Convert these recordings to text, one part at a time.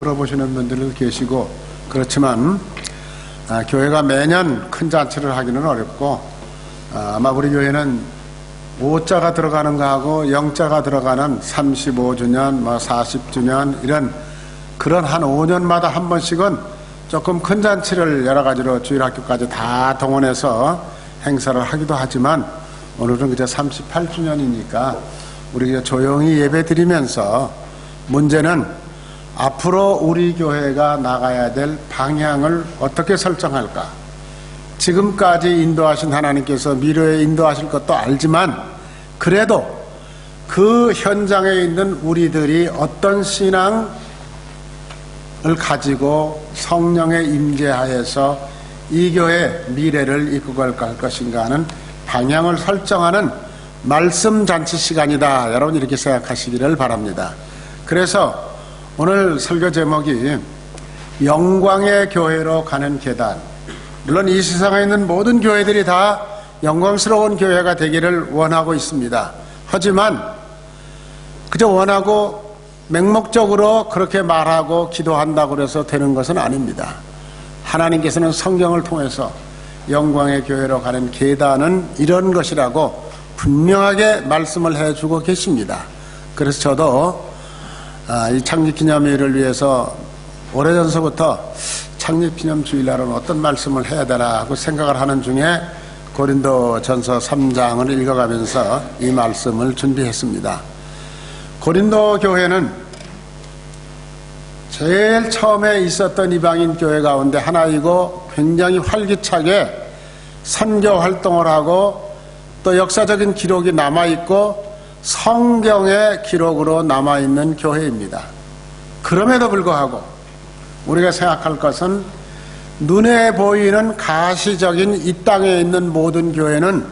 물어보시는 분들도 계시고 그렇지만 교회가 매년 큰 잔치를 하기는 어렵고 아마 우리 교회는 5자가 들어가는 거하고 0자가 들어가는 35주년, 40주년 이런 그런 한 5년마다 한 번씩은 조금 큰 잔치를 여러 가지로 주일학교까지 다 동원해서 행사를 하기도 하지만 오늘은 그저 38주년이니까 우리 조용히 예배 드리면서 문제는 앞으로 우리 교회가 나가야 될 방향을 어떻게 설정할까? 지금까지 인도하신 하나님께서 미래에 인도하실 것도 알지만 그래도 그 현장에 있는 우리들이 어떤 신앙을 가지고 성령의 임재하에서 이 교회 미래를 이끌어 갈 것인가 하는 방향을 설정하는 말씀 잔치 시간이다. 여러분 이렇게 생각하시기를 바랍니다. 그래서 오늘 설교 제목이 영광의 교회로 가는 계단. 물론 이 세상에 있는 모든 교회들이 다 영광스러운 교회가 되기를 원하고 있습니다. 하지만 그저 원하고 맹목적으로 그렇게 말하고 기도한다고 해서 되는 것은 아닙니다. 하나님께서는 성경을 통해서 영광의 교회로 가는 계단은 이런 것이라고 분명하게 말씀을 해주고 계십니다. 그래서 저도 이 창립기념일을 위해서 오래전서부터 창립기념 주일날은 어떤 말씀을 해야 되나 하고 생각을 하는 중에 고린도전서 3장을 읽어가면서 이 말씀을 준비했습니다. 고린도 교회는 제일 처음에 있었던 이방인 교회 가운데 하나이고 굉장히 활기차게 선교 활동을 하고 또 역사적인 기록이 남아있고 성경의 기록으로 남아있는 교회입니다. 그럼에도 불구하고 우리가 생각할 것은 눈에 보이는 가시적인 이 땅에 있는 모든 교회는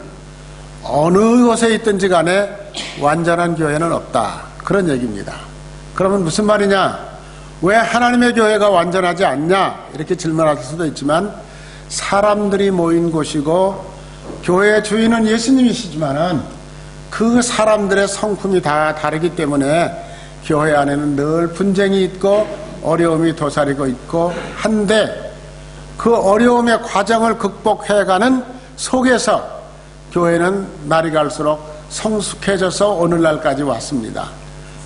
어느 곳에 있든지 간에 완전한 교회는 없다. 그런 얘기입니다. 그러면 무슨 말이냐? 왜 하나님의 교회가 완전하지 않냐? 이렇게 질문하실 수도 있지만 사람들이 모인 곳이고 교회의 주인은 예수님이시지만은 그 사람들의 성품이 다 다르기 때문에 교회 안에는 늘 분쟁이 있고 어려움이 도사리고 있고 한데 그 어려움의 과정을 극복해가는 속에서 교회는 날이 갈수록 성숙해져서 오늘날까지 왔습니다.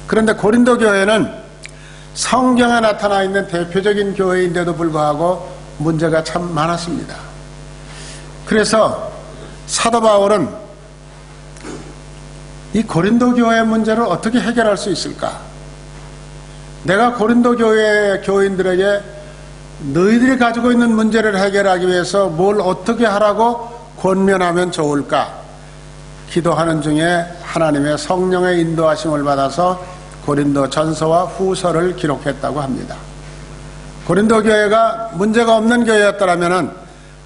그런데 고린도 교회는 성경에 나타나 있는 대표적인 교회인데도 불구하고 문제가 참 많았습니다. 그래서 사도 바울은 이 고린도 교회의 문제를 어떻게 해결할 수 있을까? 내가 고린도 교회 교인들에게 너희들이 가지고 있는 문제를 해결하기 위해서 뭘 어떻게 하라고 권면하면 좋을까? 기도하는 중에 하나님의 성령의 인도하심을 받아서 고린도 전서와 후서를 기록했다고 합니다. 고린도 교회가 문제가 없는 교회였더라면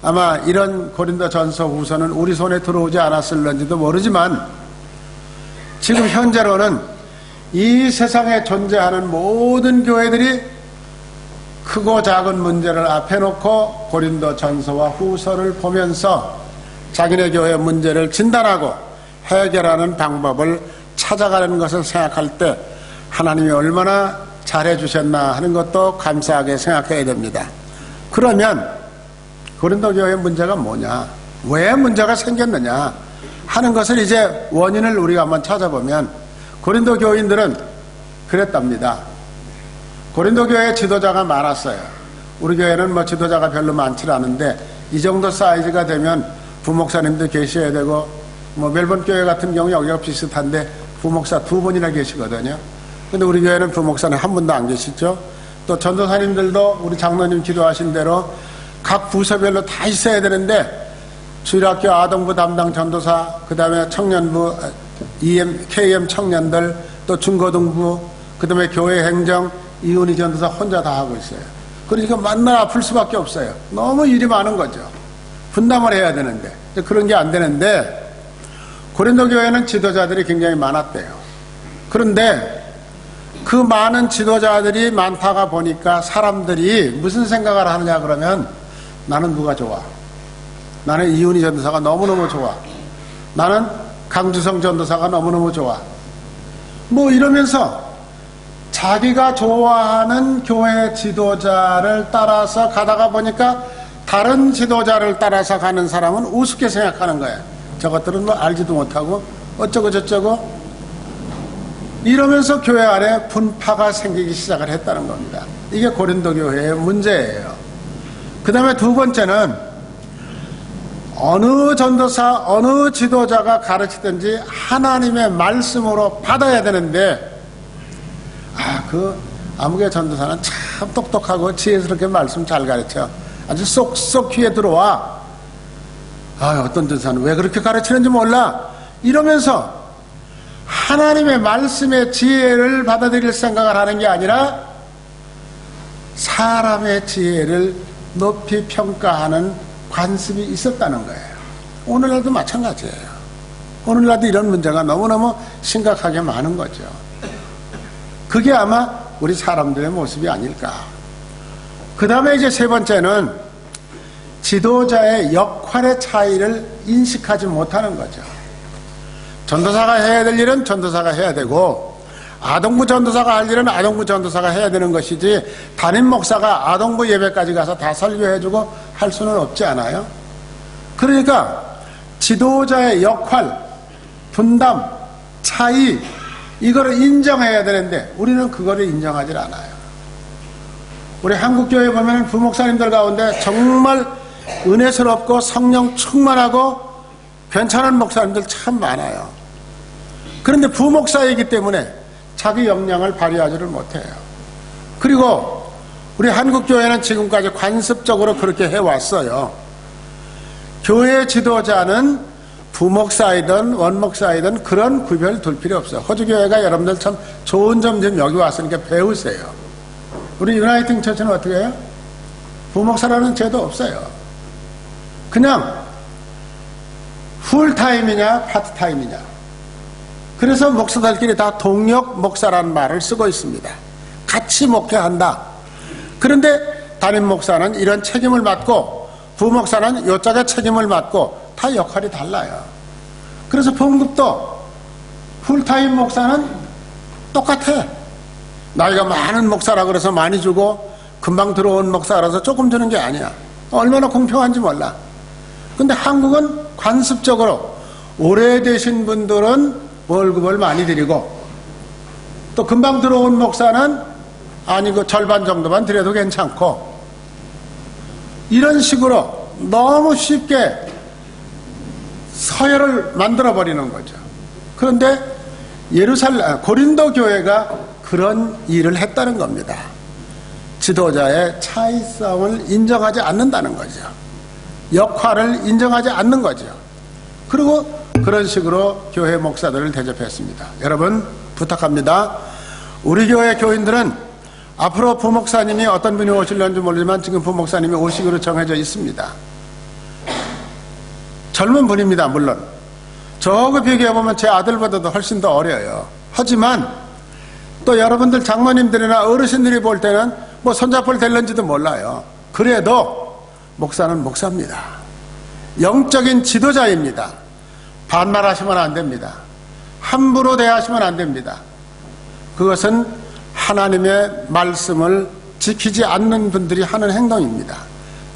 아마 이런 고린도 전서 후서는 우리 손에 들어오지 않았을런지도 모르지만 지금 현재로는 이 세상에 존재하는 모든 교회들이 크고 작은 문제를 앞에 놓고 고린도 전서와 후서를 보면서 자기네 교회의 문제를 진단하고 해결하는 방법을 찾아가는 것을 생각할 때 하나님이 얼마나 잘해주셨나 하는 것도 감사하게 생각해야 됩니다. 그러면 고린도 교회의 문제가 뭐냐? 왜 문제가 생겼느냐? 하는 것을 이제 원인을 우리가 한번 찾아보면 고린도 교인들은 그랬답니다. 고린도 교회에 지도자가 많았어요. 우리 교회는 지도자가 별로 많지 않은데 이 정도 사이즈가 되면 부목사님도 계셔야 되고 멜번 교회 같은 경우 여기가 비슷한데 부목사 2분이나 계시거든요. 근데 우리 교회는 부목사님 한 분도 안 계시죠. 또 전도사님들도 우리 장로님 기도하신 대로 각 부서별로 다 있어야 되는데 주일학교 아동부 담당 전도사, 그 다음에 청년부, KM 청년들, 또 중고등부, 그 다음에 교회 행정, 이은희 전도사 혼자 다 하고 있어요. 그러니까 만나 아플 수밖에 없어요. 너무 일이 많은 거죠. 분담을 해야 되는데 그런 게 안 되는데 고린도 교회는 지도자들이 굉장히 많았대요. 그런데 그 많은 지도자들이 많다가 보니까 사람들이 무슨 생각을 하느냐 그러면 나는 누가 좋아? 나는 이은희 전도사가 너무너무 좋아. 나는 강주성 전도사가 너무너무 좋아. 이러면서 자기가 좋아하는 교회 지도자를 따라서 가다가 보니까 다른 지도자를 따라서 가는 사람은 우습게 생각하는 거예요. 저것들은 뭐 알지도 못하고 어쩌고 저쩌고 이러면서 교회 안에 분파가 생기기 시작을 했다는 겁니다. 이게 고린도 교회의 문제예요. 그 다음에 두 번째는 어느 전도사, 어느 지도자가 가르치든지 하나님의 말씀으로 받아야 되는데 그 아무개 전도사는 참 똑똑하고 지혜스럽게 말씀 잘 가르쳐. 아주 쏙쏙 귀에 들어와. 어떤 전도사는 왜 그렇게 가르치는지 몰라. 이러면서 하나님의 말씀의 지혜를 받아들일 생각을 하는 게 아니라 사람의 지혜를 높이 평가하는 관습이 있었다는 거예요. 오늘날도 마찬가지예요. 오늘날도 이런 문제가 너무너무 심각하게 많은 거죠. 그게 아마 우리 사람들의 모습이 아닐까. 그 다음에 이제 세 번째는 지도자의 역할의 차이를 인식하지 못하는 거죠. 전도사가 해야 될 일은 전도사가 해야 되고 아동부 전도사가 할 일은 아동부 전도사가 해야 되는 것이지 담임 목사가 아동부 예배까지 가서 다 설교해주고 할 수는 없지 않아요? 그러니까 지도자의 역할, 분담, 차이 이거를 인정해야 되는데 우리는 그거를 인정하지 않아요. 우리 한국교회 보면 부목사님들 가운데 정말 은혜스럽고 성령 충만하고 괜찮은 목사님들 참 많아요. 그런데 부목사이기 때문에 자기 역량을 발휘하지를 못해요. 그리고 우리 한국교회는 지금까지 관습적으로 그렇게 해왔어요. 교회 지도자는 부목사이든 원목사이든 그런 구별 둘 필요 없어요. 호주교회가 여러분들 참 좋은 점 좀 여기 왔으니까 배우세요. 우리 유나이팅 처치는 어떻게 해요? 부목사라는 제도 없어요. 그냥 풀타임이냐 파트타임이냐. 그래서 목사들끼리 다 동력 목사라는 말을 쓰고 있습니다. 같이 목회한다. 그런데 담임 목사는 이런 책임을 맡고 부목사는 요쪽에 책임을 맡고 다 역할이 달라요. 그래서 봉급도 풀타임 목사는 똑같아. 나이가 많은 목사라 그래서 많이 주고 금방 들어온 목사라서 조금 주는 게 아니야. 얼마나 공평한지 몰라. 근데 한국은 관습적으로 오래되신 분들은 월급을 많이 드리고 또 금방 들어온 목사는 아니고 절반 정도만 드려도 괜찮고 이런 식으로 너무 쉽게 서열을 만들어버리는 거죠. 그런데 고린도 교회가 그런 일을 했다는 겁니다. 지도자의 차이성을 인정하지 않는다는 거죠. 역할을 인정하지 않는 거죠. 그리고 그런 식으로 교회 목사들을 대접했습니다. 여러분 부탁합니다. 우리 교회 교인들은 앞으로 부목사님이 어떤 분이 오실는지 모르지만 지금 부목사님이 오시기로 정해져 있습니다. 젊은 분입니다. 물론 저하고 비교해보면 제 아들보다도 훨씬 더 어려요. 하지만 또 여러분들 장모님들이나 어르신들이 볼 때는 뭐 손잡을 될는지도 몰라요. 그래도 목사는 목사입니다. 영적인 지도자입니다. 반말하시면 안 됩니다. 함부로 대하시면 안 됩니다. 그것은 하나님의 말씀을 지키지 않는 분들이 하는 행동입니다.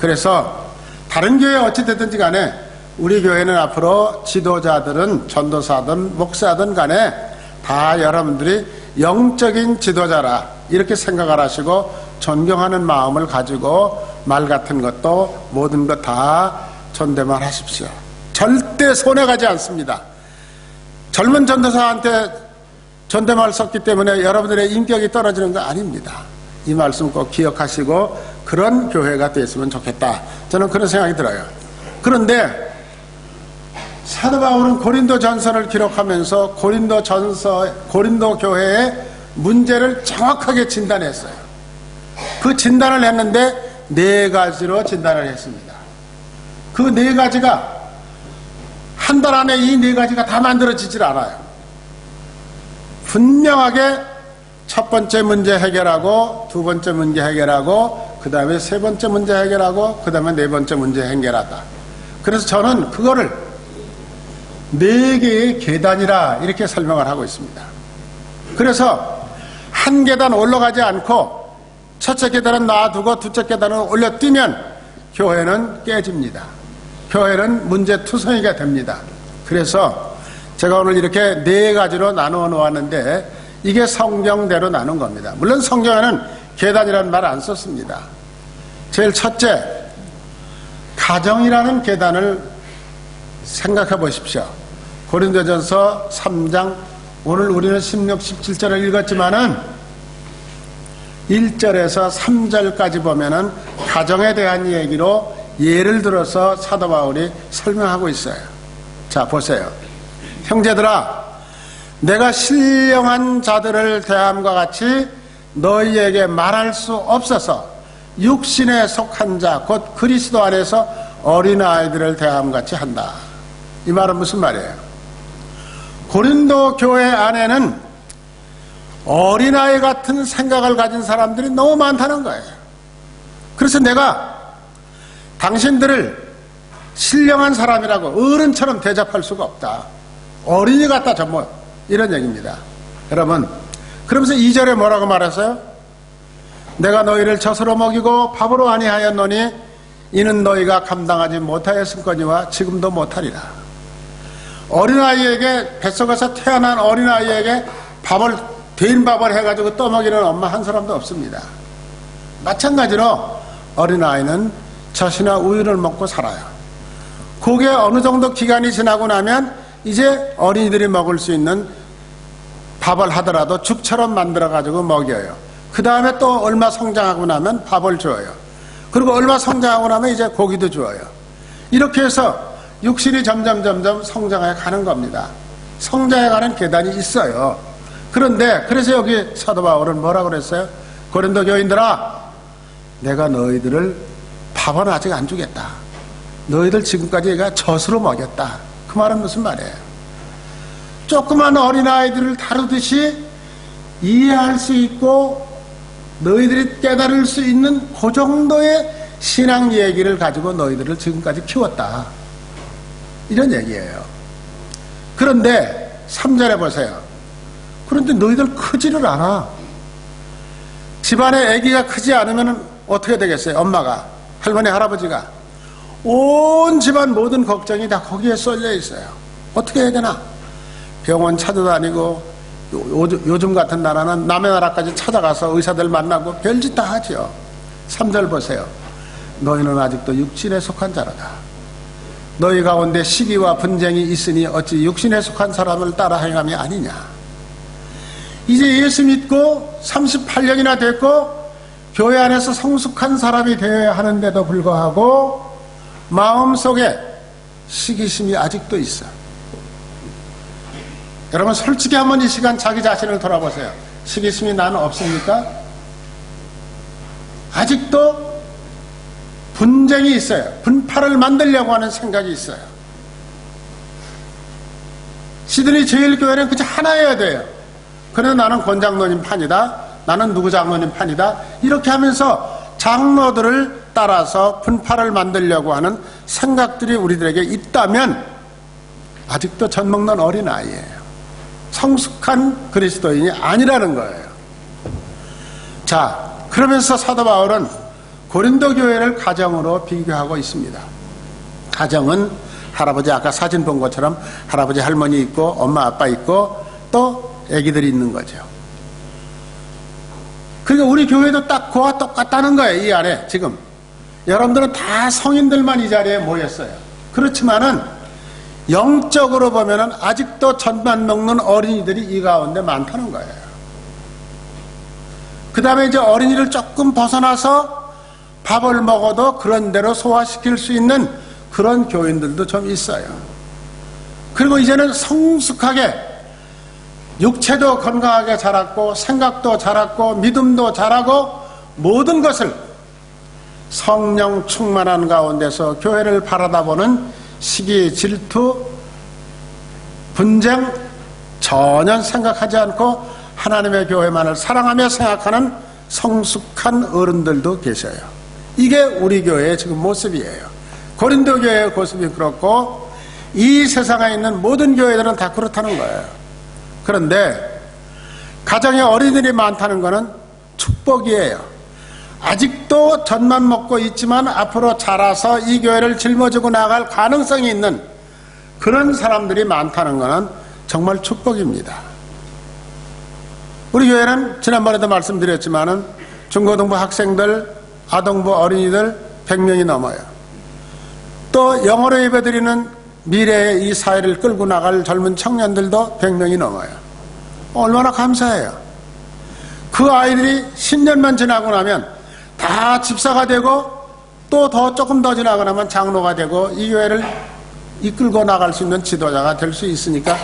그래서 다른 교회 어찌 됐든지 간에 우리 교회는 앞으로 지도자들은 전도사든 목사든 간에 다 여러분들이 영적인 지도자라 이렇게 생각을 하시고 존경하는 마음을 가지고 말 같은 것도 모든 것 다 존대만 하십시오. 절대 손해가지 않습니다. 젊은 전도사한테 존댓말 썼기 때문에 여러분들의 인격이 떨어지는 거 아닙니다. 이 말씀 꼭 기억하시고 그런 교회가 됐으면 좋겠다. 저는 그런 생각이 들어요. 그런데 사도 바울은 고린도 전서를 기록하면서 고린도 교회의 문제를 정확하게 진단했어요. 그 진단을 했는데 4가지로 진단을 했습니다. 그 4가지가 한 달 안에 이 4가지가 다 만들어지질 않아요. 분명하게 첫 번째 문제 해결하고 두 번째 문제 해결하고 그 다음에 세 번째 문제 해결하고 그 다음에 4번째 문제 해결하다. 그래서 저는 그거를 4개의 계단이라 이렇게 설명을 하고 있습니다. 그래서 한 계단 올라가지 않고 첫째 계단은 놔두고 둘째 계단을 올려뛰면 교회는 깨집니다. 교회는 문제투성이가 됩니다. 그래서 제가 오늘 이렇게 네 가지로 나누어 놓았는데 이게 성경대로 나눈 겁니다. 물론 성경에는 계단이라는 말 안 썼습니다. 제일 첫째, 가정이라는 계단을 생각해 보십시오. 고린도전서 3장, 오늘 우리는 16, 17절을 읽었지만은 1절에서 3절까지 보면은 가정에 대한 얘기로 예를 들어서 사도 바울이 설명하고 있어요. 자, 보세요. 형제들아, 내가 신령한 자들을 대함과 같이 너희에게 말할 수 없어서 육신에 속한 자, 곧 그리스도 안에서 어린아이들을 대함같이 한다. 이 말은 무슨 말이에요? 고린도 교회 안에는 어린아이 같은 생각을 가진 사람들이 너무 많다는 거예요. 그래서 내가 당신들을 신령한 사람이라고 어른처럼 대접할 수가 없다. 어린이 같다 전부 이런 얘기입니다. 여러분, 그러면서 2절에 뭐라고 말했어요? 내가 너희를 젖으로 먹이고 밥으로 아니하였노니 이는 너희가 감당하지 못하였을거니와 지금도 못하리라. 어린아이에게, 뱃속에서 태어난 어린아이에게 대인밥을 해가지고 떠먹이는 엄마 한 사람도 없습니다. 마찬가지로 어린아이는 젖이나 우유를 먹고 살아요. 그게 어느 정도 기간이 지나고 나면 이제 어린이들이 먹을 수 있는 밥을 하더라도 죽처럼 만들어가지고 먹여요. 그 다음에 또 얼마 성장하고 나면 밥을 줘요. 그리고 얼마 성장하고 나면 이제 고기도 줘요. 이렇게 해서 육신이 점점 성장해 가는 겁니다. 성장해 가는 계단이 있어요. 그런데 그래서 여기 사도 바울은 뭐라고 그랬어요? 고린도 교인들아, 내가 너희들을 밥은 아직 안 주겠다. 너희들 지금까지 내가 젖으로 먹였다. 그 말은 무슨 말이에요? 조그만 어린아이들을 다루듯이 이해할 수 있고 너희들이 깨달을 수 있는 그 정도의 신앙 얘기를 가지고 너희들을 지금까지 키웠다. 이런 얘기예요. 그런데 3절에 보세요. 그런데 너희들 크지를 않아. 집안에 아기가 크지 않으면 어떻게 되겠어요? 엄마가, 할머니, 할아버지가 온 집안 모든 걱정이 다 거기에 쏠려 있어요. 어떻게 해야 되나? 병원 찾아다니고 요즘 같은 나라는 남의 나라까지 찾아가서 의사들 만나고 별짓 다 하죠. 3절 보세요. 너희는 아직도 육신에 속한 자라다. 너희 가운데 시기와 분쟁이 있으니 어찌 육신에 속한 사람을 따라 행함이 아니냐. 이제 예수 믿고 38년이나 됐고 교회 안에서 성숙한 사람이 되어야 하는데도 불구하고 마음속에 시기심이 아직도 있어. 여러분 솔직히 한번 이 시간 자기 자신을 돌아보세요. 시기심이 나는 없습니까? 아직도 분쟁이 있어요. 분파를 만들려고 하는 생각이 있어요. 시드니 제일교회는 그저 하나여야 돼요. 그래서 나는 권장로님 판이다. 나는 누구 장로님 판이다. 이렇게 하면서 장로들을 따라서 분파를 만들려고 하는 생각들이 우리들에게 있다면 아직도 젖 먹는 어린아이예요. 성숙한 그리스도인이 아니라는 거예요. 자, 그러면서 사도 바울은 고린도 교회를 가정으로 비교하고 있습니다. 가정은 할아버지, 아까 사진 본 것처럼 할아버지 할머니 있고 엄마 아빠 있고 또 애기들이 있는 거죠. 그러니까 우리 교회도 딱 그와 똑같다는 거예요. 이 안에 지금 여러분들은 다 성인들만 이 자리에 모였어요. 그렇지만은 영적으로 보면은 아직도 젖만 먹는 어린이들이 이 가운데 많다는 거예요. 그 다음에 이제 어린이를 조금 벗어나서 밥을 먹어도 그런 대로 소화시킬 수 있는 그런 교인들도 좀 있어요. 그리고 이제는 성숙하게 육체도 건강하게 자랐고 생각도 자랐고 믿음도 자라고 모든 것을 성령 충만한 가운데서 교회를 바라다보는 시기, 질투, 분쟁 전혀 생각하지 않고 하나님의 교회만을 사랑하며 생각하는 성숙한 어른들도 계셔요. 이게 우리 교회의 지금 모습이에요. 고린도 교회의 모습이 그렇고 이 세상에 있는 모든 교회들은 다 그렇다는 거예요. 그런데 가정에 어린이들이 많다는 것은 축복이에요. 아직도 젖만 먹고 있지만 앞으로 자라서 이 교회를 짊어지고 나갈 가능성이 있는 그런 사람들이 많다는 것은 정말 축복입니다. 우리 교회는 지난번에도 말씀드렸지만은 중고등부 학생들, 아동부 어린이들 100명이 넘어요. 또 영어로 예배드리는 미래의 이 사회를 끌고 나갈 젊은 청년들도 100명이 넘어요. 얼마나 감사해요. 그 아이들이 10년만 지나고 나면 다 집사가 되고 또 조금 더 지나고 나면 장로가 되고 이 교회를 이끌고 나갈 수 있는 지도자가 될 수 있으니까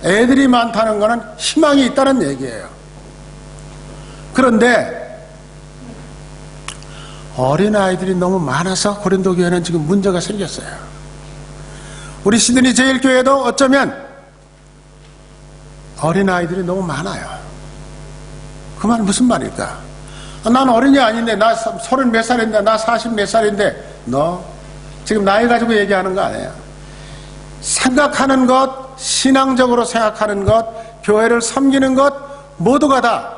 애들이 많다는 것은 희망이 있다는 얘기예요. 그런데 어린아이들이 너무 많아서 고린도 교회는 지금 문제가 생겼어요. 우리 시드니 제일교회도 어쩌면 어린아이들이 너무 많아요. 그 말 무슨 말일까? 난 어린이 아닌데, 나 30 몇 살인데, 나 40 몇 살인데, 너 지금 나이 가지고 얘기하는 거 아니에요. 생각하는 것, 신앙적으로 생각하는 것, 교회를 섬기는 것 모두가 다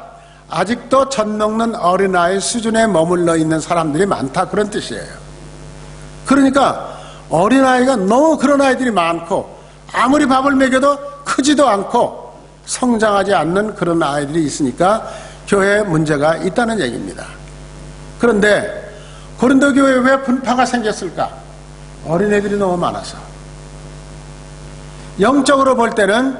아직도 젖 먹는 어린아이 수준에 머물러 있는 사람들이 많다, 그런 뜻이에요. 그러니까 어린아이가 너무 그런 아이들이 많고 아무리 밥을 먹여도 크지도 않고 성장하지 않는 그런 아이들이 있으니까 교회에 문제가 있다는 얘기입니다. 그런데 고린도 교회에 왜 분파가 생겼을까? 어린애들이 너무 많아서. 영적으로 볼 때는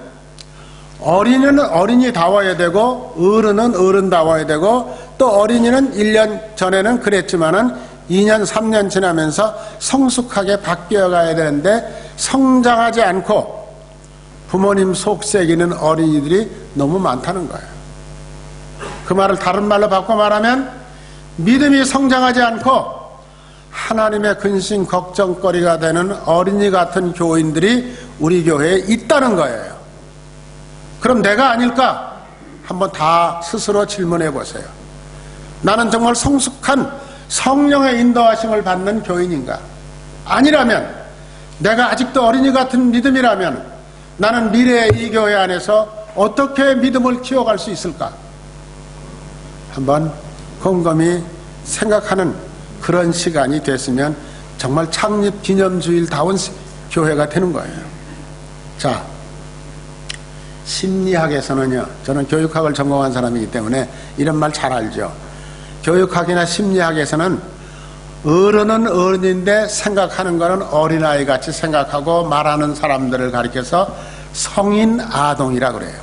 어린이는 어린이다워야 되고 어른은 어른다워야 되고 또 어린이는 1년 전에는 그랬지만은 2년 3년 지나면서 성숙하게 바뀌어 가야 되는데 성장하지 않고 부모님 속삭이는 어린이들이 너무 많다는 거예요. 그 말을 다른 말로 바꿔 말하면 믿음이 성장하지 않고 하나님의 근심 걱정거리가 되는 어린이 같은 교인들이 우리 교회에 있다는 거예요. 그럼 내가 아닐까? 한번 다 스스로 질문해 보세요. 나는 정말 성숙한 성령의 인도하심을 받는 교인인가? 아니라면, 내가 아직도 어린이 같은 믿음이라면 나는 미래의 이 교회 안에서 어떻게 믿음을 키워갈 수 있을까? 한번 곰곰이 생각하는 그런 시간이 됐으면 정말 창립 기념주일다운 교회가 되는 거예요. 자, 심리학에서는요, 저는 교육학을 전공한 사람이기 때문에 이런 말 잘 알죠. 교육학이나 심리학에서는 어른은 어른인데 생각하는 거는 어린아이 같이 생각하고 말하는 사람들을 가리켜서 성인 아동이라 그래요.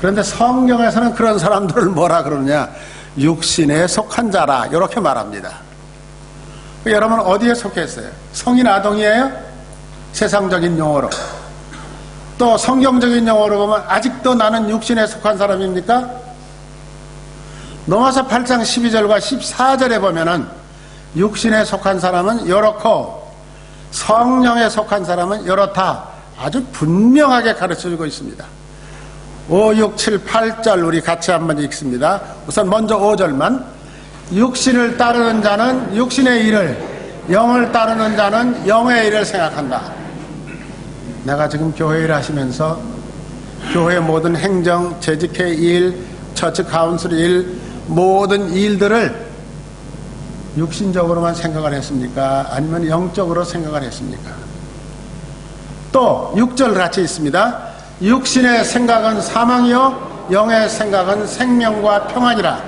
그런데 성경에서는 그런 사람들을 뭐라 그러느냐? 육신에 속한 자라 이렇게 말합니다. 여러분 어디에 속했어요? 성인 아동이에요? 세상적인 용어로. 또 성경적인 용어로 보면 아직도 나는 육신에 속한 사람입니까? 로마서 8장 12절과 14절에 보면은 육신에 속한 사람은 이렇고 성령에 속한 사람은 이렇다, 아주 분명하게 가르쳐주고 있습니다. 5, 6, 7, 8절 우리 같이 한번 읽습니다. 우선 먼저 5절만. 육신을 따르는 자는 육신의 일을, 영을 따르는 자는 영의 일을 생각한다. 내가 지금 교회 일 하시면서 교회 모든 행정, 재직회 일, 처치 카운슬 일, 모든 일들을 육신적으로만 생각을 했습니까? 아니면 영적으로 생각을 했습니까? 또 6절 같이 있습니다. 육신의 생각은 사망이요 영의 생각은 생명과 평안이라.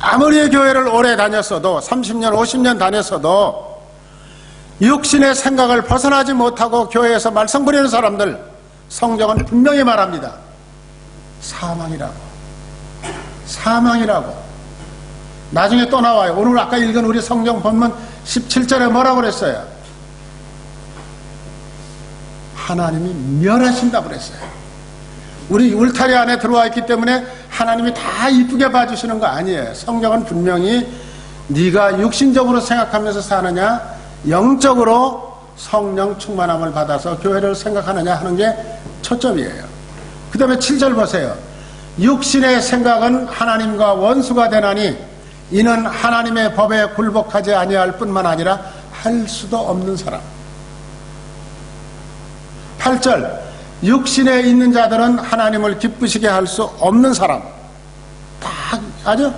아무리 교회를 오래 다녔어도 30년 50년 다녔어도 육신의 생각을 벗어나지 못하고 교회에서 말썽 부리는 사람들, 성경은 분명히 말합니다. 사망이라고. 나중에 또 나와요. 오늘 아까 읽은 우리 성경 본문 17절에 뭐라고 그랬어요? 하나님이 멸하신다고 그랬어요. 우리 울타리 안에 들어와 있기 때문에 하나님이 다 이쁘게 봐주시는 거 아니에요. 성경은 분명히 네가 육신적으로 생각하면서 사느냐, 영적으로 성령 충만함을 받아서 교회를 생각하느냐 하는 게 초점이에요. 그 다음에 7절 보세요. 육신의 생각은 하나님과 원수가 되나니 이는 하나님의 법에 굴복하지 아니할 뿐만 아니라 할 수도 없는 사람. 8절 육신에 있는 자들은 하나님을 기쁘시게 할 수 없는 사람. 다 아주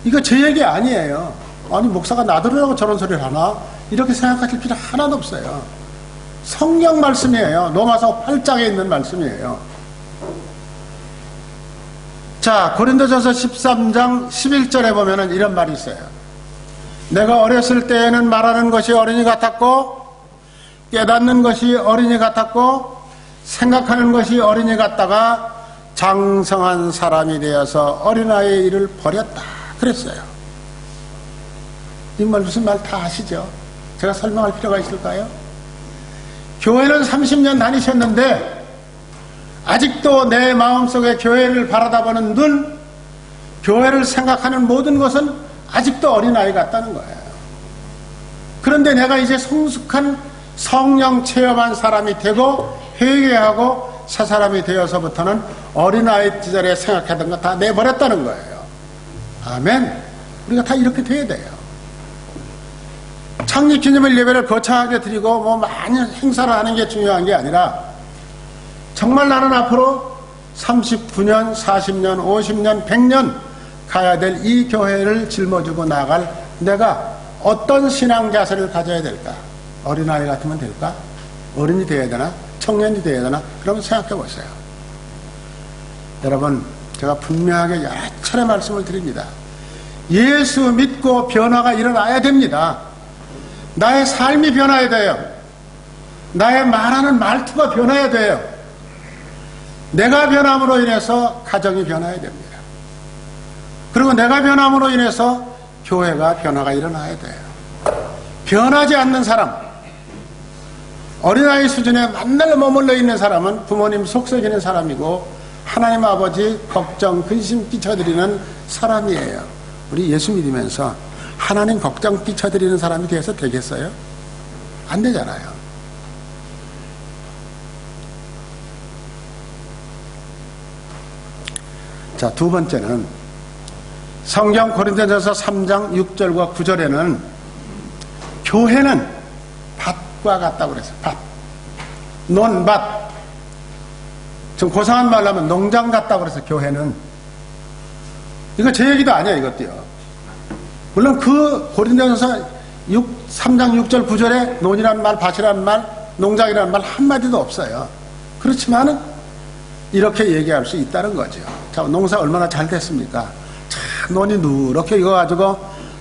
이거 제 얘기 아니에요. 아니 목사가 나들으라고 저런 소리를 하나? 이렇게 생각하실 필요 하나도 없어요. 성경 말씀이에요. 로마서 8장에 있는 말씀이에요. 자, 고린도전서 13장 11절에 보면은 이런 말이 있어요. 내가 어렸을 때에는 말하는 것이 어린이 같았고 깨닫는 것이 어린이 같았고 생각하는 것이 어린이 같다가 장성한 사람이 되어서 어린아이의 일을 버렸다 그랬어요. 이 말 무슨 말 다 아시죠? 제가 설명할 필요가 있을까요? 교회는 30년 다니셨는데 아직도 내 마음속에 교회를 바라다보는 눈, 교회를 생각하는 모든 것은 아직도 어린아이 같다는 거예요. 그런데 내가 이제 성숙한 성령 체험한 사람이 되고 회개하고 새 사람이 되어서부터는 어린아이 시절에 생각하던 거 다 내버렸다는 거예요. 아멘. 우리가 다 이렇게 돼야 돼요. 창립기념일 예배를 거창하게 드리고 뭐 많이 행사를 하는 게 중요한 게 아니라 정말 나는 앞으로 39년, 40년, 50년, 100년 가야 될 이 교회를 짊어지고 나갈 내가 어떤 신앙 자세를 가져야 될까? 어린아이 같으면 될까? 어른이 되어야 되나? 청년이 되어야 되나? 그러면 생각해 보세요. 여러분, 제가 분명하게 여러 차례 말씀을 드립니다. 예수 믿고 변화가 일어나야 됩니다. 나의 삶이 변화해야 돼요. 나의 말하는 말투가 변화해야 돼요. 내가 변함으로 인해서 가정이 변화해야 됩니다. 그리고 내가 변함으로 인해서 교회가 변화가 일어나야 돼요. 변하지 않는 사람, 어린아이 수준에 만날 머물러 있는 사람은 부모님 속썩이는 사람이고 하나님 아버지 걱정, 근심 끼쳐드리는 사람이에요. 우리 예수 믿으면서 하나님 걱정 끼쳐드리는 사람이 돼서 되겠어요? 안 되잖아요. 자, 두 번째는 성경 고린도전서 3장 6절과 9절에는 교회는 밭과 같다고 그랬어요. 밭. 논밭. 좀 고상한 말로 하면 농장 같다고 그래서 교회는. 이거 제 얘기도 아니야, 이것도요. 물론 그 고린도전서 3장 6절 9절에 논이라는 말, 밭이라는 말, 농장이라는 말 한마디도 없어요. 그렇지만은 이렇게 얘기할 수 있다는 거죠. 자, 농사 얼마나 잘 됐습니까? 참 논이 누렇게 익어가지고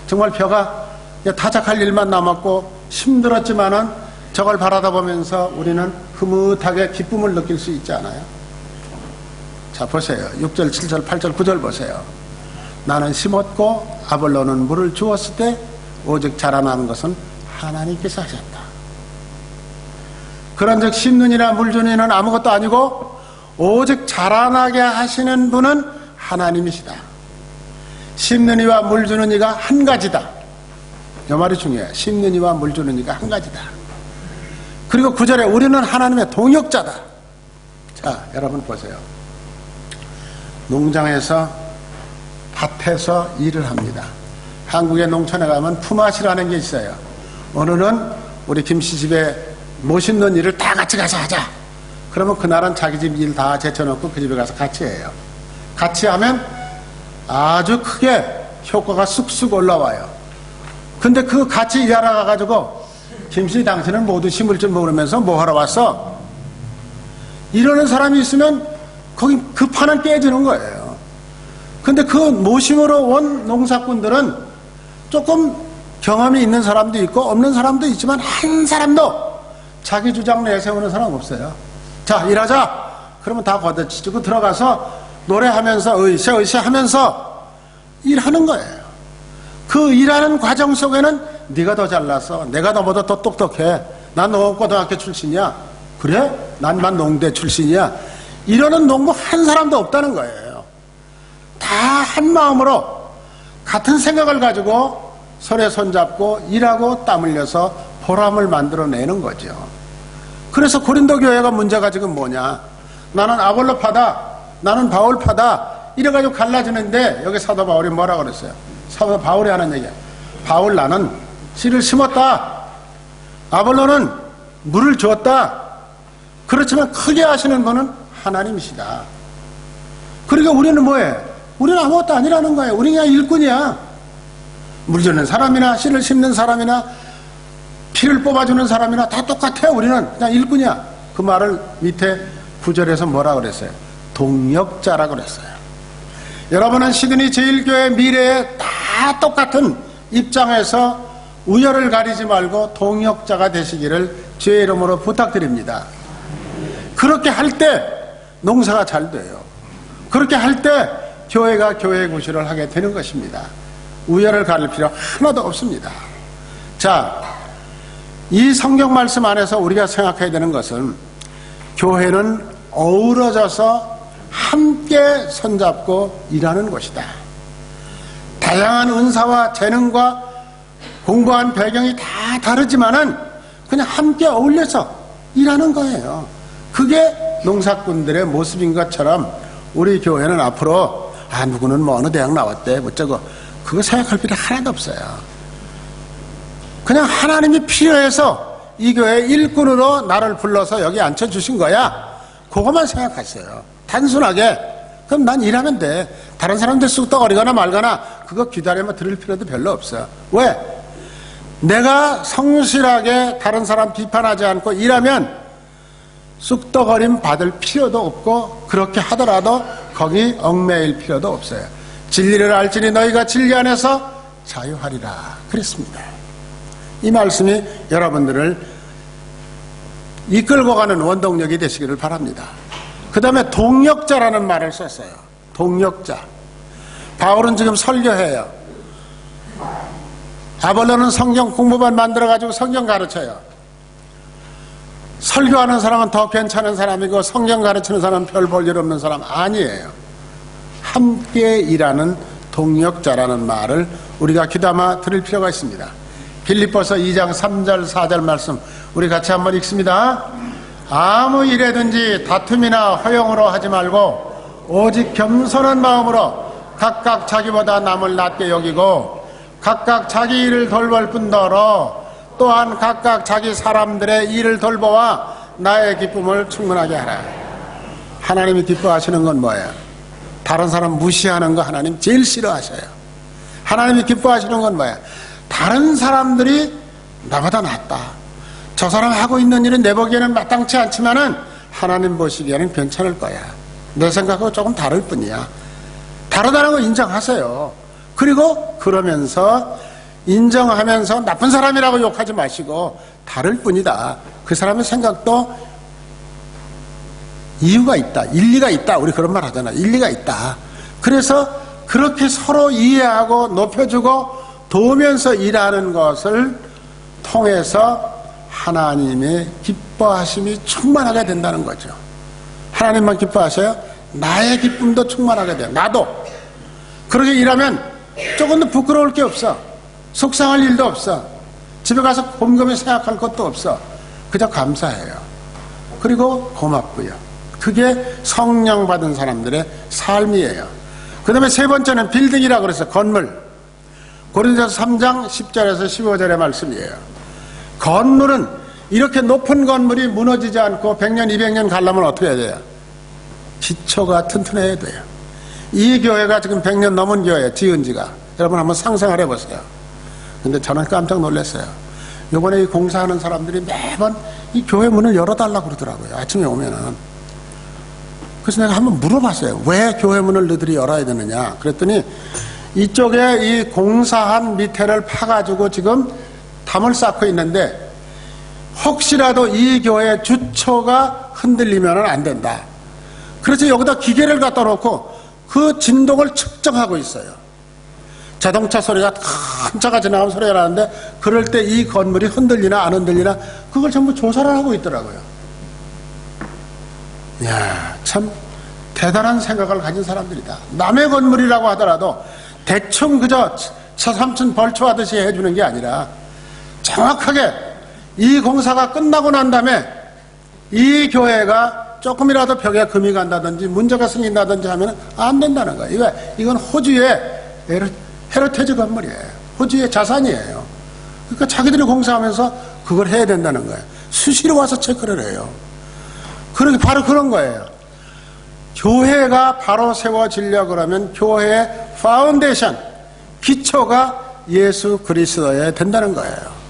정말 벼가 타작할 일만 남았고 힘들었지만은 저걸 바라다 보면서 우리는 흐뭇하게 기쁨을 느낄 수 있지 않아요? 자, 보세요. 6절, 7절, 8절, 9절 보세요. 나는 심었고 아볼로는 물을 주었을 때 오직 자라나는 것은 하나님께서 하셨다. 그런즉 심는 이나 물 주는 이는 아무것도 아니고 오직 자라나게 하시는 분은 하나님이시다. 심는 이와 물 주는 이가 한 가지다. 이 말이 중요해요. 심는 이와 물 주는 이가 한 가지다. 그리고 9절에 우리는 하나님의 동역자다. 자, 여러분 보세요. 농장에서 밭에서 일을 합니다. 한국의 농촌에 가면 품앗이라는 게 있어요. 오늘은 우리 김씨 집에 못 심는 일을 다 같이 가서 하자. 그러면 그날은 자기 집 일 다 제쳐놓고 그 집에 가서 같이 해요. 같이 하면 아주 크게 효과가 쑥쑥 올라와요. 근데 그 같이 일하러 가가지고 김씨 당신은 모두 심을 줄 모르면서 뭐 하러 왔어? 이러는 사람이 있으면 거기 그 판은 깨지는 거예요. 근데 그 모심으로 온 농사꾼들은 조금 경험이 있는 사람도 있고 없는 사람도 있지만 한 사람도 자기 주장 내세우는 사람 없어요. 자, 일하자. 그러면 다 걷어치고 들어가서 노래하면서 으쌰으쌰 하면서 일하는 거예요. 그 일하는 과정 속에는 네가 더 잘났어. 내가 너보다 더 똑똑해. 난 농업고등학교 출신이야. 그래? 난만 농대 출신이야. 이러는 농부 한 사람도 없다는 거예요. 다 한 마음으로 같은 생각을 가지고 손에 손잡고 일하고 땀 흘려서 보람을 만들어내는 거죠. 그래서 고린도 교회가 문제가 지금 뭐냐? 나는 아볼로파다, 나는 바울파다 이래가지고 갈라지는데 여기 사도 바울이 뭐라 그랬어요? 사도 바울이 하는 얘기야. 바울 나는 씨를 심었다. 아볼로는 물을 주었다. 그렇지만 크게 하시는 분은 하나님이시다. 그러니까 우리는 뭐해? 우리는 아무것도 아니라는 거예요. 우리는 그냥 일꾼이야. 물 주는 사람이나 씨를 심는 사람이나 피를 뽑아주는 사람이나 다 똑같아요. 우리는 그냥 일꾼이야. 그 말을 밑에 구절에서 뭐라 그랬어요? 동역자라고 그랬어요. 여러분은 시드니 제1교회 미래에 다 똑같은 입장에서 우열을 가리지 말고 동역자가 되시기를 주의 이름으로 부탁드립니다. 그렇게 할 때 농사가 잘 돼요. 그렇게 할 때 교회가 교회 구실을 하게 되는 것입니다. 우열을 가릴 필요 하나도 없습니다. 자, 이 성경 말씀 안에서 우리가 생각해야 되는 것은 교회는 어우러져서 함께 손잡고 일하는 것이다. 다양한 은사와 재능과 공부한 배경이 다 다르지만은 그냥 함께 어울려서 일하는 거예요. 그게 농사꾼들의 모습인 것처럼 우리 교회는 앞으로 누구는 뭐 어느 대학 나왔대 뭐저거 그거 생각할 필요 하나도 없어요. 그냥 하나님이 필요해서 이 교회 일꾼으로 나를 불러서 여기 앉혀주신 거야. 그것만 생각하세요. 단순하게. 그럼 난 일하면 돼. 다른 사람들 쑥덕거리거나 말거나 그거 기다리면 들을 필요도 별로 없어. 왜? 내가 성실하게 다른 사람 비판하지 않고 일하면 쑥덕거림 받을 필요도 없고 그렇게 하더라도 거기 얽매일 필요도 없어요. 진리를 알지니 너희가 진리 안에서 자유하리라 그랬습니다. 이 말씀이 여러분들을 이끌고 가는 원동력이 되시기를 바랍니다. 그 다음에 동역자라는 말을 썼어요. 동역자. 바울은 지금 설교해요. 아볼로는 성경 공부반 만들어가지고 성경 가르쳐요. 설교하는 사람은 더 괜찮은 사람이고 성경 가르치는 사람은 별 볼 일 없는 사람 아니에요. 함께 일하는 동역자라는 말을 우리가 귀담아 들을 필요가 있습니다. 빌립보서 2장 3절 4절 말씀 우리 같이 한번 읽습니다. 아무 일에든지 다툼이나 허용으로 하지 말고 오직 겸손한 마음으로 각각 자기보다 남을 낮게 여기고 각각 자기 일을 돌볼 뿐더러 또한 각각 자기 사람들의 일을 돌보아 나의 기쁨을 충분하게 하라. 하나님이 기뻐하시는 건 뭐예요? 다른 사람 무시하는 거 하나님 제일 싫어하셔요. 하나님이 기뻐하시는 건 뭐예요? 다른 사람들이 나보다 낫다. 저 사람 하고 있는 일은 내 보기에는 마땅치 않지만은 하나님 보시기에는 괜찮을 거야. 내 생각하고 조금 다를 뿐이야. 다르다는 거 인정하세요. 그리고 그러면서 인정하면서 나쁜 사람이라고 욕하지 마시고 다를 뿐이다. 그 사람의 생각도 이유가 있다. 일리가 있다. 우리 그런 말 하잖아. 일리가 있다. 그래서 그렇게 서로 이해하고 높여주고 도우면서 일하는 것을 통해서 하나님의 기뻐하심이 충만하게 된다는 거죠. 하나님만 기뻐하셔요? 나의 기쁨도 충만하게 돼요. 나도. 그렇게 일하면 조금도 부끄러울 게 없어. 속상할 일도 없어. 집에 가서 곰곰이 생각할 것도 없어. 그저 감사해요. 그리고 고맙고요. 그게 성령 받은 사람들의 삶이에요. 그 다음에 세 번째는 빌딩이라고 그래서 건물. 고린도서 3장 10절에서 15절의 말씀이에요. 건물은 이렇게 높은 건물이 무너지지 않고 100년, 200년 가려면 어떻게 해야 돼요? 기초가 튼튼해야 돼요. 이 교회가 지금 100년 넘은 교회예요. 지은 지가. 여러분 한번 상상을 해보세요. 근데 저는 깜짝 놀랐어요. 요번에 이 공사하는 사람들이 매번 이 교회 문을 열어달라고 그러더라고요. 아침에 오면은. 그래서 내가 한번 물어봤어요. 왜 교회 문을 너희들이 열어야 되느냐. 그랬더니 이쪽에 이 공사한 밑에를 파가지고 지금 담을 쌓고 있는데 혹시라도 이 교회 주초가 흔들리면 안 된다. 그래서 여기다 기계를 갖다 놓고 그 진동을 측정하고 있어요. 자동차 소리가 큰 차가 지나가면 소리가 나는데 그럴 때 이 건물이 흔들리나 안 흔들리나 그걸 전부 조사를 하고 있더라고요. 이야, 참 대단한 생각을 가진 사람들이다. 남의 건물이라고 하더라도 대충 그저 차삼촌 벌초하듯이 해주는 게 아니라 정확하게 이 공사가 끝나고 난 다음에 이 교회가 조금이라도 벽에 금이 간다든지 문제가 생긴다든지 하면 안 된다는 거예요. 이건 호주의 헤리티지 건물이에요. 호주의 자산이에요. 그러니까 자기들이 공사하면서 그걸 해야 된다는 거예요. 수시로 와서 체크를 해요. 그러게 바로 그런 거예요. 교회가 바로 세워지려고 그러면 교회의 파운데이션, 기초가 예수 그리스도여야 된다는 거예요.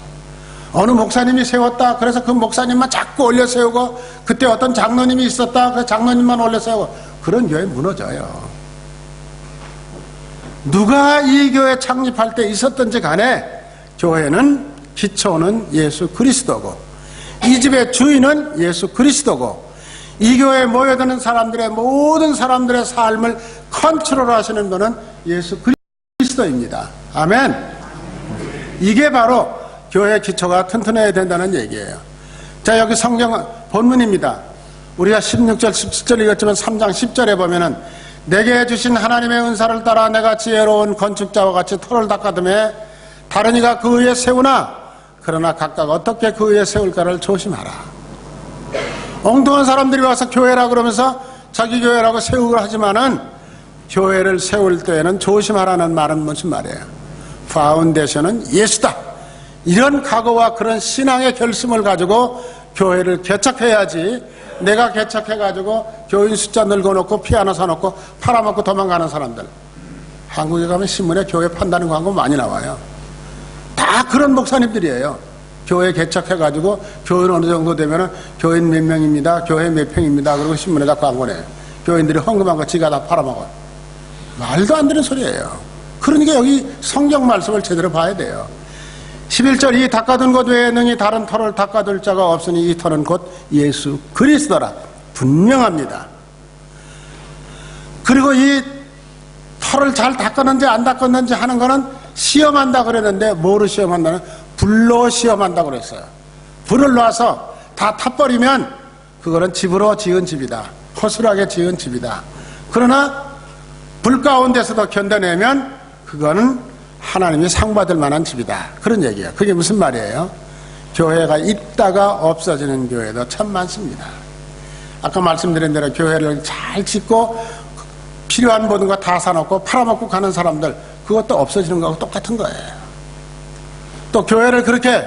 어느 목사님이 세웠다, 그래서 그 목사님만 자꾸 올려 세우고, 그때 어떤 장로님이 있었다, 그 장로님만 올려 세우고, 그런 교회 무너져요. 누가 이 교회 창립할 때 있었든지 간에 교회는 기초는 예수 그리스도고, 이 집의 주인은 예수 그리스도고, 이 교회에 모여드는 사람들의 모든 사람들의 삶을 컨트롤하시는 분은 예수 그리스도입니다. 아멘. 이게 바로 교회의 기초가 튼튼해야 된다는 얘기예요. 자, 여기 성경 본문입니다. 우리가 16절 17절 읽었지만 3장 10절에 보면은 내게 주신 하나님의 은사를 따라 내가 지혜로운 건축자와 같이 터를 닦아두매 다른 이가 그 위에 세우나 그러나 각각 어떻게 그 위에 세울까를 조심하라. 엉뚱한 사람들이 와서 교회라 그러면서 자기 교회라고 세우고 하지만은 교회를 세울 때에는 조심하라는 말은 무슨 말이에요? 파운데이션은 예수다. 이런 각오와 그런 신앙의 결심을 가지고 교회를 개척해야지, 내가 개척해가지고 교인 숫자 늙어놓고 피아노 사놓고 팔아먹고 도망가는 사람들, 한국에 가면 신문에 교회 판다는 광고 많이 나와요. 다 그런 목사님들이에요. 교회 개척해가지고 교인 어느 정도 되면은 교인 몇 명입니다, 교회 몇 평입니다, 그리고 신문에다 광고내요. 교인들이 헌금한 거 지가 다 팔아먹어요. 말도 안 되는 소리예요. 그러니까 여기 성경 말씀을 제대로 봐야 돼요. 11절 이 닦아둔 것 외에 능히 다른 터를 닦아둘 자가 없으니 이 터는 곧 예수 그리스도라. 분명합니다. 그리고 이 터를 잘 닦았는지 안 닦았는지 하는 거는 시험한다 그랬는데, 뭐로 시험한다는? 불로 시험한다고 그랬어요. 불을 놔서 다 타버리면 그거는 집으로 지은 집이다, 허술하게 지은 집이다. 그러나 불 가운데서도 견뎌내면 그거는 하나님이 상 받을 만한 집이다, 그런 얘기예요. 그게 무슨 말이에요? 교회가 있다가 없어지는 교회도 참 많습니다. 아까 말씀드린 대로 교회를 잘 짓고 필요한 모든 거 다 사놓고 팔아먹고 가는 사람들, 그것도 없어지는 거하고 똑같은 거예요. 또 교회를 그렇게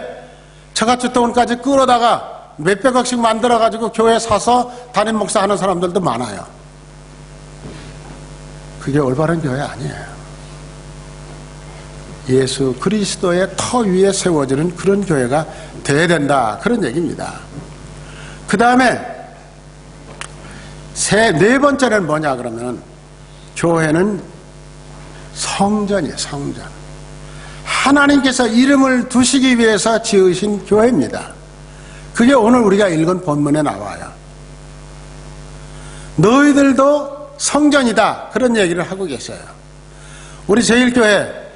처갓집 돈까지 끌어다가 몇백억씩 만들어가지고 교회 사서 담임 목사 하는 사람들도 많아요. 그게 올바른 교회 아니에요. 예수 그리스도의 터 위에 세워지는 그런 교회가 돼야 된다, 그런 얘기입니다. 그 다음에 네 번째는 뭐냐 그러면, 교회는 성전이에요. 성전. 하나님께서 이름을 두시기 위해서 지으신 교회입니다. 그게 오늘 우리가 읽은 본문에 나와요. 너희들도 성전이다, 그런 얘기를 하고 계세요. 우리 제1교회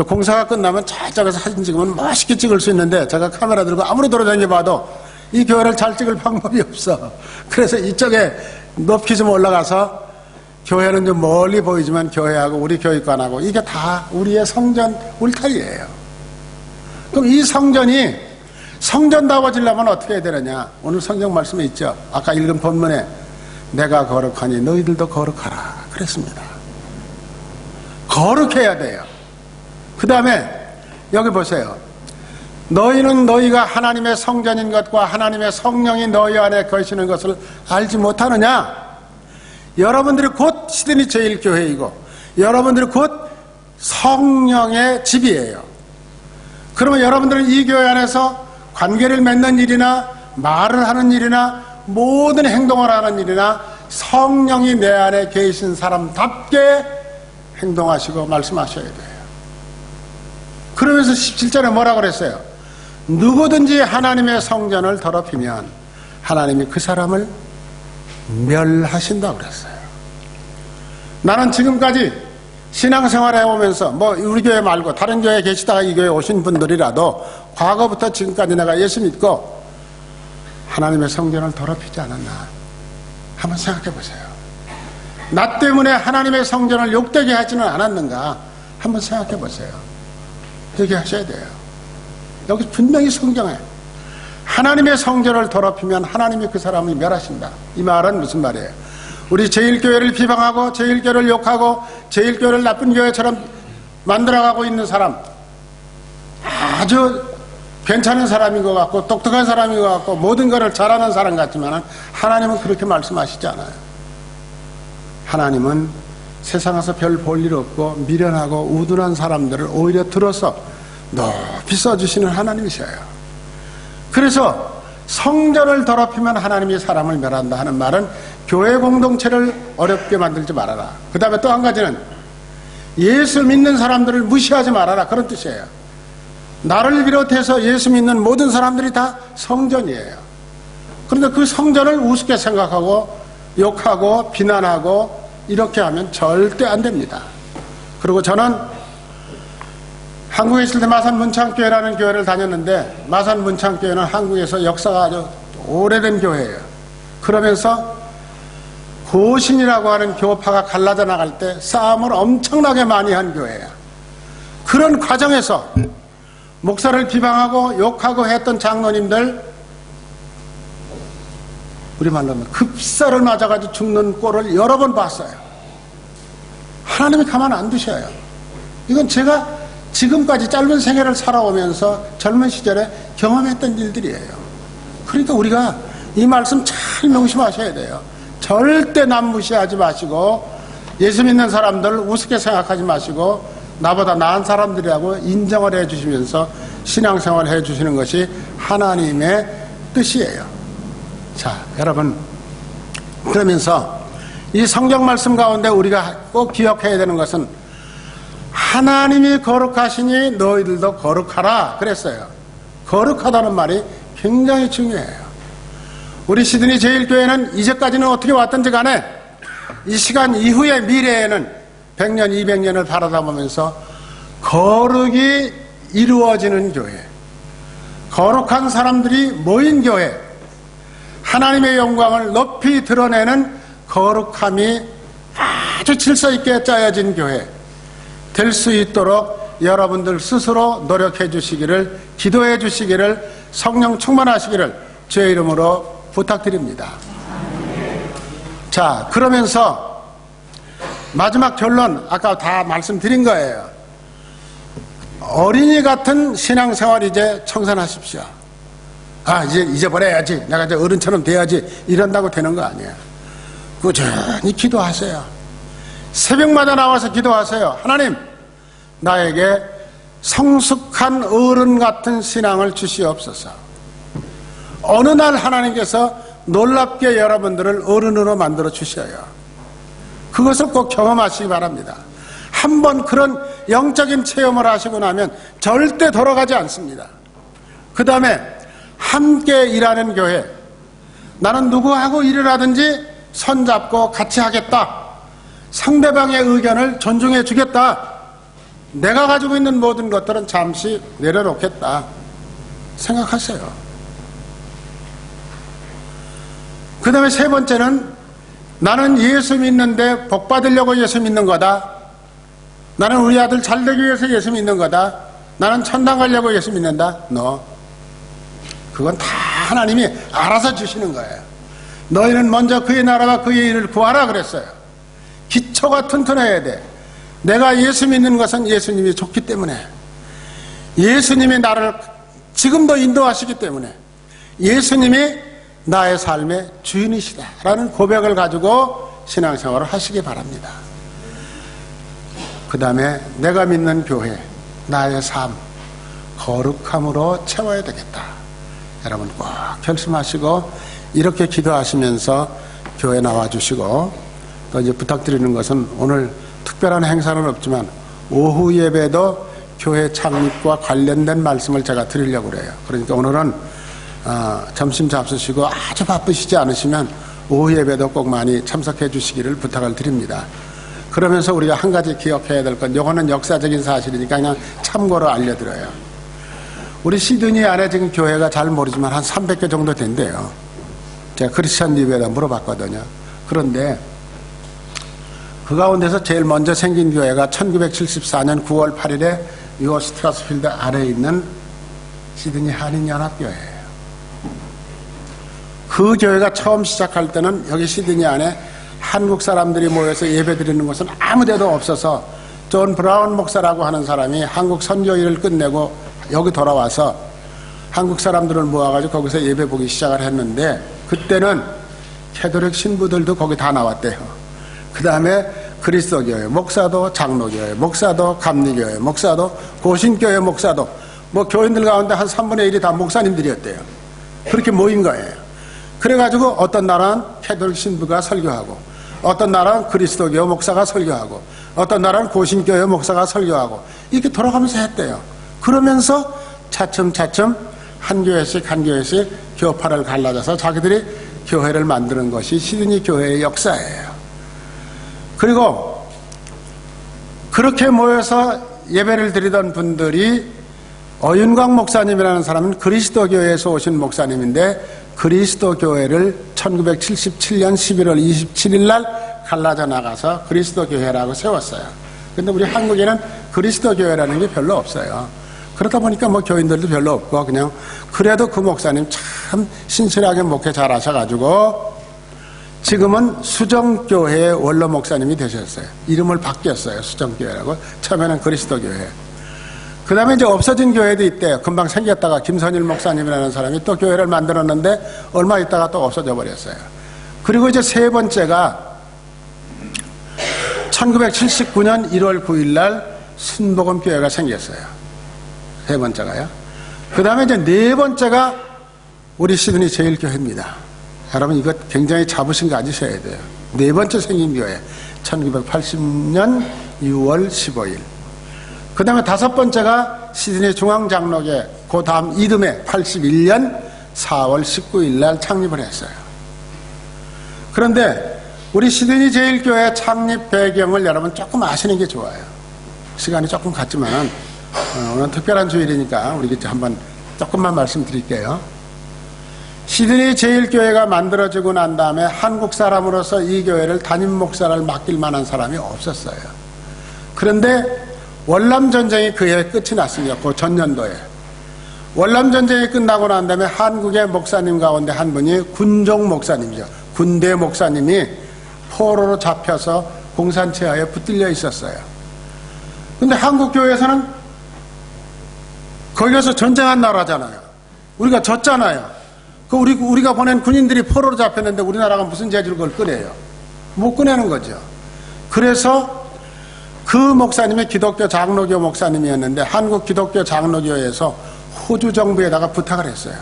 공사가 끝나면 저쪽에서 사진 찍으면 멋있게 찍을 수 있는데, 제가 카메라 들고 아무리 돌아다녀봐도 이 교회를 잘 찍을 방법이 없어. 그래서 이쪽에 높이 좀 올라가서, 교회는 좀 멀리 보이지만 교회하고 우리 교육관하고 이게 다 우리의 성전 울타리예요. 그럼 이 성전이 성전다워지려면 어떻게 해야 되느냐? 오늘 성경 말씀에 있죠. 아까 읽은 본문에 내가 거룩하니 너희들도 거룩하라 그랬습니다. 거룩해야 돼요. 그 다음에 여기 보세요. 너희는 너희가 하나님의 성전인 것과 하나님의 성령이 너희 안에 거하시는 것을 알지 못하느냐? 여러분들이 곧 시드니 제1교회이고 여러분들이 곧 성령의 집이에요. 그러면 여러분들은 이 교회 안에서 관계를 맺는 일이나 말을 하는 일이나 모든 행동을 하는 일이나 성령이 내 안에 계신 사람답게 행동하시고 말씀하셔야 돼요. 그러면서 17절에 뭐라 그랬어요? 누구든지 하나님의 성전을 더럽히면 하나님이 그 사람을 멸하신다고 그랬어요. 나는 지금까지 신앙생활을 해오면서 우리 교회 말고 다른 교회에 계시다가 이 교회에 오신 분들이라도 과거부터 지금까지 내가 예수 믿고 하나님의 성전을 더럽히지 않았나 한번 생각해 보세요. 나 때문에 하나님의 성전을 욕되게 하지는 않았는가 한번 생각해 보세요. 얘기하셔야 돼요. 여기 분명히 성경에 하나님의 성전을 더럽히면 하나님이 그 사람을 멸하신다. 이 말은 무슨 말이에요? 우리 제1교회를 비방하고 제1교회를 욕하고 제1교회를 나쁜 교회처럼 만들어가고 있는 사람, 아주 괜찮은 사람인 것 같고 똑똑한 사람인 것 같고 모든 것을 잘하는 사람 같지만 하나님은 그렇게 말씀하시지 않아요. 하나님은 세상에서 별 볼 일 없고 미련하고 우둔한 사람들을 오히려 들어서 높이 써주시는 하나님이셔요. 그래서 성전을 더럽히면 하나님이 사람을 멸한다 하는 말은 교회 공동체를 어렵게 만들지 말아라. 그 다음에 또 한 가지는 예수 믿는 사람들을 무시하지 말아라, 그런 뜻이에요. 나를 비롯해서 예수 믿는 모든 사람들이 다 성전이에요. 그런데 그 성전을 우습게 생각하고 욕하고 비난하고 이렇게 하면 절대 안 됩니다. 그리고 저는 한국에 있을 때 마산 문창교회라는 교회를 다녔는데, 마산 문창교회는 한국에서 역사가 아주 오래된 교회예요. 그러면서 고신이라고 하는 교파가 갈라져 나갈 때 싸움을 엄청나게 많이 한 교회예요. 그런 과정에서 목사를 비방하고 욕하고 했던 장로님들, 우리 말로 하면 급사를 맞아가지고 죽는 꼴을 여러 번 봤어요. 하나님이 가만 안 두셔요. 이건 제가 지금까지 짧은 생애를 살아오면서 젊은 시절에 경험했던 일들이에요. 그러니까 우리가 이 말씀 잘 명심하셔야 돼요. 절대 남 무시하지 마시고 예수 믿는 사람들 우습게 생각하지 마시고 나보다 나은 사람들이라고 인정을 해주시면서 신앙생활을 해주시는 것이 하나님의 뜻이에요. 자, 여러분, 그러면서 이 성경 말씀 가운데 우리가 꼭 기억해야 되는 것은 하나님이 거룩하시니 너희들도 거룩하라 그랬어요. 거룩하다는 말이 굉장히 중요해요. 우리 시드니 제일교회는 이제까지는 어떻게 왔든지 간에 이 시간 이후의 미래에는 100년, 200년을 바라다 보면서 거룩이 이루어지는 교회, 거룩한 사람들이 모인 교회, 하나님의 영광을 높이 드러내는 거룩함이 아주 질서 있게 짜여진 교회 될 수 있도록 여러분들 스스로 노력해 주시기를, 기도해 주시기를, 성령 충만하시기를 주의 이름으로 부탁드립니다. 자, 그러면서 마지막 결론, 아까 다 말씀드린 거예요. 어린이 같은 신앙생활 이제 청산하십시오. 아, 이제 잊어버려야지, 내가 이제 어른처럼 돼야지, 이런다고 되는 거 아니에요. 꾸준히 기도하세요. 새벽마다 나와서 기도하세요. 하나님, 나에게 성숙한 어른 같은 신앙을 주시옵소서. 어느 날 하나님께서 놀랍게 여러분들을 어른으로 만들어 주셔요. 그것을 꼭 경험하시기 바랍니다. 한번 그런 영적인 체험을 하시고 나면 절대 돌아가지 않습니다. 그 다음에 함께 일하는 교회, 나는 누구하고 일을 하든지 손잡고 같이 하겠다, 상대방의 의견을 존중해 주겠다, 내가 가지고 있는 모든 것들은 잠시 내려놓겠다 생각하세요. 그 다음에 세 번째는 나는 예수 믿는데 복 받으려고 예수 믿는 거다, 나는 우리 아들 잘 되기 위해서 예수 믿는 거다, 나는 천당 가려고 예수 믿는다. 그건 다 하나님이 알아서 주시는 거예요. 너희는 먼저 그의 나라와 그의 일을 구하라 그랬어요. 기초가 튼튼해야 돼. 내가 예수 믿는 것은 예수님이 좋기 때문에, 예수님이 나를 지금도 인도하시기 때문에, 예수님이 나의 삶의 주인이시다라는 고백을 가지고 신앙생활을 하시기 바랍니다. 그 다음에 내가 믿는 교회, 나의 삶, 거룩함으로 채워야 되겠다. 여러분 꼭 결심하시고 이렇게 기도하시면서 교회 나와주시고, 또 이제 부탁드리는 것은 오늘 특별한 행사는 없지만 오후 예배도 교회 창립과 관련된 말씀을 제가 드리려고 그래요. 그러니까 오늘은 점심 잡수시고 아주 바쁘시지 않으시면 오후 예배도 꼭 많이 참석해 주시기를 부탁을 드립니다. 그러면서 우리가 한 가지 기억해야 될 건, 이거는 역사적인 사실이니까 그냥 참고로 알려드려요. 우리 시드니 안에 지금 교회가 잘 모르지만 한 300개 정도 된대요. 제가 크리스찬 리뷰에다 물어봤거든요. 그런데 그 가운데서 제일 먼저 생긴 교회가 1974년 9월 8일에 유어 스트라스필드 아래에 있는 시드니 한인연합교회예요. 그 교회가 처음 시작할 때는 여기 시드니 안에 한국 사람들이 모여서 예배 드리는 곳은 아무 데도 없어서 존 브라운 목사라고 하는 사람이 한국 선교일을 끝내고 여기 돌아와서 한국 사람들을 모아가지고 거기서 예배 보기 시작을 했는데 그때는 캐톨릭 신부들도 거기 다 나왔대요. 그 다음에 그리스도교회 목사도, 장로교회 목사도, 감리교회 목사도, 고신교회 목사도, 뭐 교인들 가운데 한 3분의 1이 다 목사님들이었대요. 그렇게 모인 거예요. 그래가지고 어떤 나라는 캐톨릭 신부가 설교하고, 어떤 나라는 그리스도교 목사가 설교하고, 어떤 나라는 고신교회 목사가 설교하고, 이렇게 돌아가면서 했대요. 그러면서 차츰차츰 한 교회씩 한 교회씩 교파를 갈라져서 자기들이 교회를 만드는 것이 시드니 교회의 역사예요. 그리고 그렇게 모여서 예배를 드리던 분들이 어윤광 목사님이라는 사람은 그리스도교회에서 오신 목사님인데 그리스도교회를 1977년 11월 27일 날 갈라져 나가서 그리스도교회라고 세웠어요. 근데 우리 한국에는 그리스도교회라는 게 별로 없어요. 그러다 보니까 뭐 교인들도 별로 없고 그냥 그래도 그 목사님 참 신실하게 목회 잘 하셔가지고 지금은 수정교회의 원로 목사님이 되셨어요. 이름을 바뀌었어요. 수정교회라고. 처음에는 그리스도교회. 그 다음에 이제 없어진 교회도 있대요. 금방 생겼다가 김선일 목사님이라는 사람이 또 교회를 만들었는데 얼마 있다가 또 없어져 버렸어요. 그리고 이제 세 번째가 1979년 1월 9일 날 순복음교회가 생겼어요. 세 번째가요. 그 다음에 이제 네 번째가 우리 시드니 제일교회입니다. 여러분 이거 굉장히 자부심 가지셔야 돼요. 네 번째 생긴 교회 1980년 6월 15일. 그 다음에 다섯 번째가 시드니 중앙장로회, 그 다음 이듬해 81년 4월 19일 날 창립을 했어요. 그런데 우리 시드니 제일교회 창립 배경을 여러분 조금 아시는 게 좋아요. 시간이 조금 갔지만 오늘 특별한 주일이니까 우리 한번 조금만 말씀드릴게요. 시드니 제일교회가 만들어지고 난 다음에 한국 사람으로서 이 교회를 담임 목사를 맡길 만한 사람이 없었어요. 그런데 월남전쟁이 그해 끝이 났습니다. 그 전년도에. 월남전쟁이 끝나고 난 다음에 한국의 목사님 가운데 한 분이 군종 목사님이죠. 군대 목사님이 포로로 잡혀서 공산체하에 붙들려 있었어요. 근데 한국 교회에서는 거기서 전쟁한 나라잖아요. 우리가 졌잖아요. 우리가 보낸 군인들이 포로로 잡혔는데 우리나라가 무슨 재주를 그걸 꺼내요? 못 꺼내는 거죠. 그래서 그 목사님이 기독교 장로교 목사님이었는데 한국 기독교 장로교에서 호주 정부에다가 부탁을 했어요.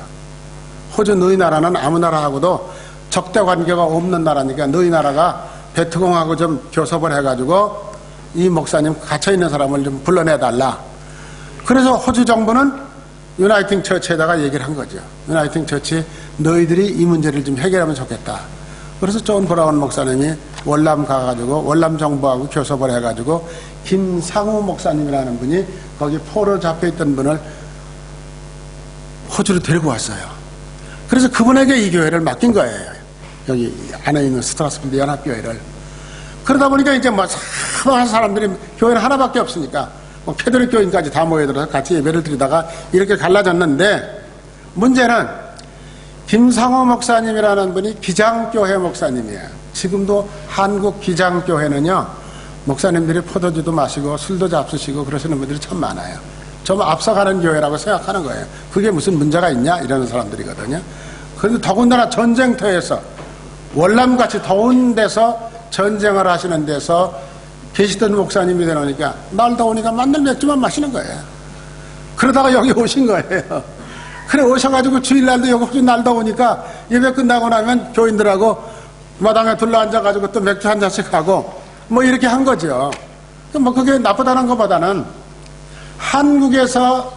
호주 너희 나라는 아무 나라하고도 적대 관계가 없는 나라니까 너희 나라가 베트공하고 좀 교섭을 해가지고 이 목사님 갇혀있는 사람을 좀 불러내달라. 그래서 호주 정부는 유나이팅 처치에다가 얘기를 한 거죠. 유나이팅 처치 너희들이 이 문제를 좀 해결하면 좋겠다. 그래서 존 브라운 목사님이 월남 가가지고 월남 정부하고 교섭을 해가지고 김상우 목사님이라는 분이 거기 포로 잡혀있던 분을 호주로 데리고 왔어요. 그래서 그분에게 이 교회를 맡긴 거예요. 여기 안에 있는 스트라스burg 연합교회를. 그러다 보니까 이제 뭐 사망한 사람들이 교회는 하나밖에 없으니까 뭐 캐톨릭 교인까지 다 모여들어서 같이 예배를 드리다가 이렇게 갈라졌는데 문제는 김상호 목사님이라는 분이 기장교회 목사님이에요. 지금도 한국 기장교회는요 목사님들이 포도주도 마시고 술도 잡수시고 그러시는 분들이 참 많아요. 좀 앞서가는 교회라고 생각하는 거예요. 그게 무슨 문제가 있냐 이러는 사람들이거든요. 그런데 더군다나 전쟁터에서 월남같이 더운 데서 전쟁을 하시는 데서 계시던 목사님이 되니까 날 더우니까 만날 맥주만 마시는 거예요. 그러다가 여기 오신 거예요. 그래 오셔가지고 주일날도 여기 호주 날 더우니까 예배 끝나고 나면 교인들하고 마당에 둘러앉아가지고 또 맥주 한 잔씩 하고 뭐 이렇게 한 거죠. 뭐 그게 나쁘다는 것보다는 한국에서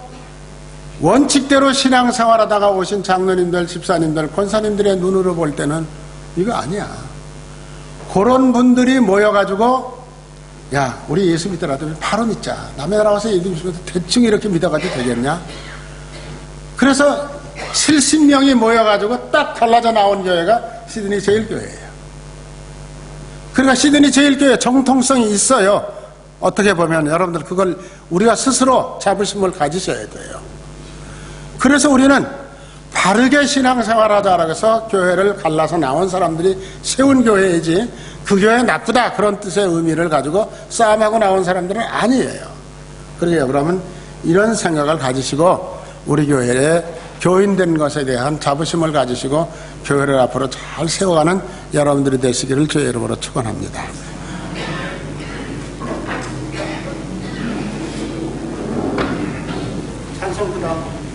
원칙대로 신앙생활하다가 오신 장로님들, 집사님들, 권사님들의 눈으로 볼 때는 이거 아니야. 그런 분들이 모여가지고 야 우리 예수 믿더라도 바로 믿자. 남의 나라 와서 예수 믿으면서 대충 이렇게 믿어가지고 되겠냐. 그래서 70명이 모여가지고 딱 갈라져 나온 교회가 시드니 제일교회예요. 그러니까 시드니 제일교회 정통성이 있어요. 어떻게 보면 여러분들 그걸 우리가 스스로 자부심을 가지셔야 돼요. 그래서 우리는 바르게 신앙생활하자라고 해서 교회를 갈라서 나온 사람들이 세운 교회이지 그 교회 나쁘다 그런 뜻의 의미를 가지고 싸움하고 나온 사람들은 아니에요. 그러니까 그러면 이런 생각을 가지시고 우리 교회에 교인된 것에 대한 자부심을 가지시고 교회를 앞으로 잘 세워가는 여러분들이 되시기를 주의 이름으로 축원합니다. 찬송 그다음.